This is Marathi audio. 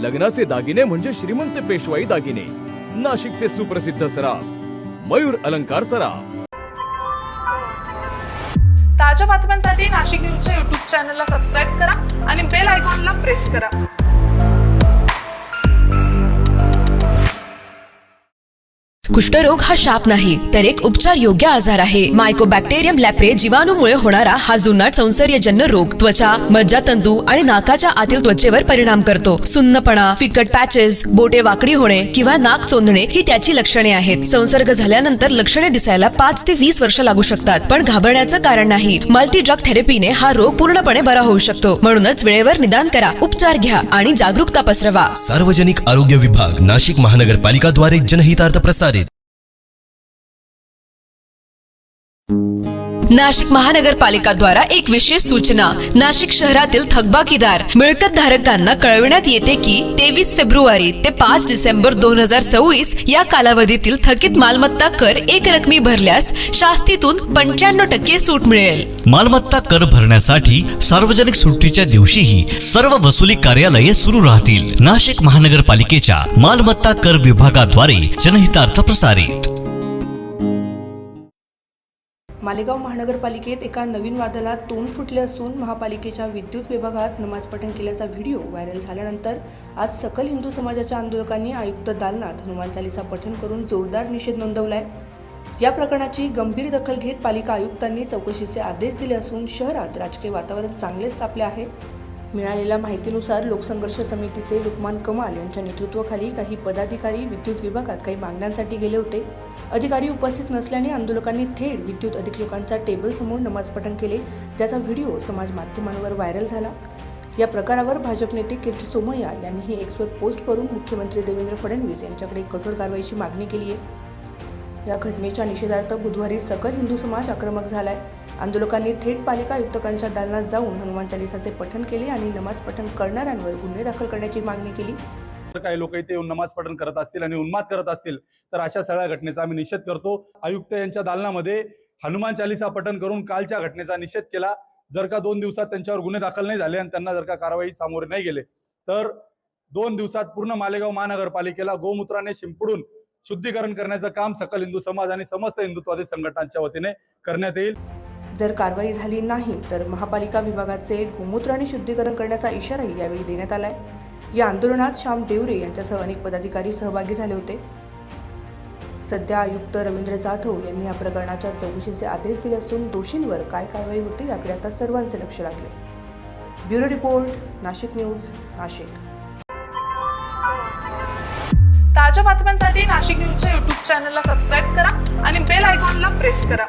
लग्नाचे दागिने म्हणजे श्रीमंत पेशवाई दागिने, नाशिकचे सुप्रसिद्ध सराफ मयूर अलंकार सराफ। ताज्या बातम्यांसाठी नाशिक न्यूजच्या YouTube चॅनलला सबस्क्राईब करा आणि बेल आयकॉनला प्रेस करा। कुष्ठरोग हा शाप नाही तर एक उपचार योग्य आजार आहे। मायकोबॅक्टेरियम लॅप्रे जीवाणूमुळे होणारा हा जुनाट संसर्गजन्य रोग त्वचा, मज्जातंतू आणि नाकाच्या आतील त्वचेवर परिणाम करतो। सुन्नपणा, फिकट पॅचेस, बोटे वाकडी होणे किंवा नाक चोंदणे ही त्याची लक्षणे आहेत। संसर्ग झाल्यानंतर लक्षणे दिसायला 5 ते 20 वर्ष लागू शकतात, पण घाबरण्याचं कारण नाही। मल्टी ड्रग थेरपीने हा रोग पूर्णपणे बरा होऊ शकतो। म्हणूनच वेळेवर निदान करा, उपचार घ्या आणि जागरूकता पसरवा। सार्वजनिक आरोग्य विभाग, नाशिक महानगरपालिका द्वारे जनहितार्थ प्रसारित। नाशिक महानगरपालिका द्वारा एक विशेष सूचना। नाशिक शहरातील थकबाकीदार मिळकत धारकांना कळविण्यात येते की 23 फेब्रुवारी ते 5 डिसेंबर 2024 या कालावधीतील थकीत मालमत्ता कर एक रकमी भरल्यास शास्तीतून 95% सूट मिळेल। मालमत्ता कर भरण्यासाठी सार्वजनिक सुट्टीच्या दिवशीही सर्व वसुली कार्यालये सुरू राहतील। नाशिक महानगरपालिकेच्या मालमत्ता कर विभागाद्वारे जनहितार्थ प्रसारित। मालेगाव महानगरपालिकेत एका नवीन वादाला तोंड फुटले असून महापालिकेच्या विद्युत विभागात नमाज पठण केल्याचा व्हिडिओ व्हायरल झाल्यानंतर आज सकल हिंदू समाजाच्या आंदोलकांनी आयुक्त दालनात हनुमान चालीसा पठण करून जोरदार निषेध नोंदवलाय। या प्रकरणाची गंभीर दखल घेत पालिका आयुक्तांनी चौकशीचे आदेश दिले असून शहरात राजकीय वातावरण चांगलेच तापले आहे। मिळालेल्या माहितीनुसार लोकसंघर्ष समितीचे लुकमान कमाल यांच्या नेतृत्वाखाली काही पदाधिकारी विद्युत विभागात काही मागण्यांसाठी गेले होते। अधिकारी उपस्थित नसल्याने आंदोलकांनी थेट विद्युत अधीक्षकांच्या टेबल समोर नमाज पठण केले, ज्याचा व्हिडिओ समाज माध्यमांवर व्हायरल झाला। या प्रकारावर भाजप नेते कीर्ती सोमय्या यांनीही एक्सवर पोस्ट करून मुख्यमंत्री देवेंद्र फडणवीस यांच्याकडे कठोर कारवाईची मागणी केली आहे। या घटनेच्या निषेधार्थ बुधवारी सकल हिंदू समाज आक्रमक झालाय। आंदोलकांनी थेट पालिका आयुक्तांच्या दालनात जाऊन हनुमान चालीसाचे पठण केले आणि नमाज पठण करणाऱ्यांवर गुन्हे दाखल करण्याची मागणी केली। काही लोक इथे येऊन नमाज पठण करत असतील आणि उन्माद करत असतील तर अशा सगळ्या घटनेचा आम्ही निषेध करतो। आयुक्त यांच्या दालनामध्ये हनुमान चालीसा पठण करून कालच्या घटनेचा निषेध केला। जर का 2 दिवसात त्यांच्यावर गुन्हे दाखल नाही झाले आणि त्यांना जर का कारवाई सामोरे नाही गेले तर 2 दिवसात पूर्ण मालेगाव महानगरपालिकेला गोमूत्राने शिंपडून शुद्धीकरण करण्याचं काम सकल हिंदू समाज आणि समस्त हिंदुत्ववादी संघटनांच्या वतीने करण्यात येईल। जर कारवाई झाली नाही तर महापालिका विभागाचे गोमूत्राने शुद्धीकरण करण्याचा इशाराही यावेळी देण्यात आलाय। या आंदोलनात श्याम देवरे यांच्यासह अनेक पदाधिकारी सहभागी झाले होते। सध्या आयुक्त रवींद्र जाधव यांनी या प्रकरणाच्या चौकशीचे आदेश दिले असून दोषींवर काय कारवाई होते याकडे आता सर्वांचे लक्ष लागले। Bureau report, Nashik news, Nashik. ताज्या बातम्यांसाठी नाशिक न्यूजच्या YouTube चॅनलला सबस्क्राईब करा आणि बेल आयकॉनला प्रेस करा।